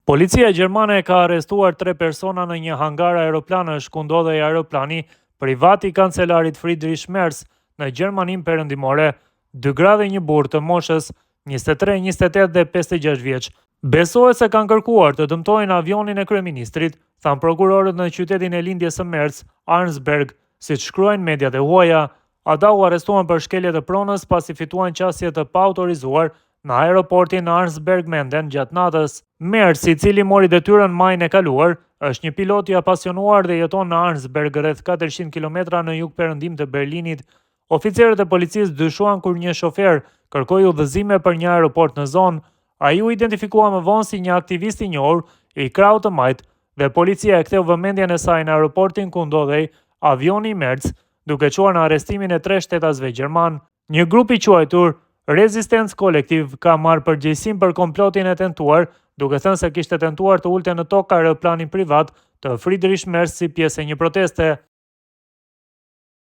Policia gjermane ka arrestuar 3 persona në një hangar aeroplanësh ku ndodhej aeroplani privat i kancelarit Friedrich Merz në Gjermaninë Perëndimore. 2 gra dhe një burr të moshës 23, 28 dhe 56 vjeç. Besohet se kanë kërkuar të dëmtojnë avionin e kryeministrit, than prokurorët në qytetin e lindjes së Merz, Arnsberg, siç shkruajnë mediat e huaja. Ata u arrestuan për shkelje të pronës pasi fituan qasje të paautorizuar në aeroportin Arnsberg Menden gjatë natës. Merz, i cili mori detyrën majin e kaluar, është një pilot i apasionuar dhe jeton në Arnsberg, rreth 400 kilometra në jug-perëndim të Berlinit. Oficerët e policisë dyshuan kur një shofer kërkoi udhëzime për një aeroport në zonë. Ai u identifikua më vonë si një aktivist i njohur i krahut të majt dhe policia e ktheu vëmendjen e saj në aeroportin ku ndodhej avioni i Merz, duke çuar në arrestimin e 3 shtetasve gjerman. Një grup i quajtur Resistance Collective ka marrë përgjegjësinë për komplotin e tentuar, duke thënë se kishte tentuar të ulte në tokë aeroplanin privat të Friedrich Merz si pjesë e një proteste.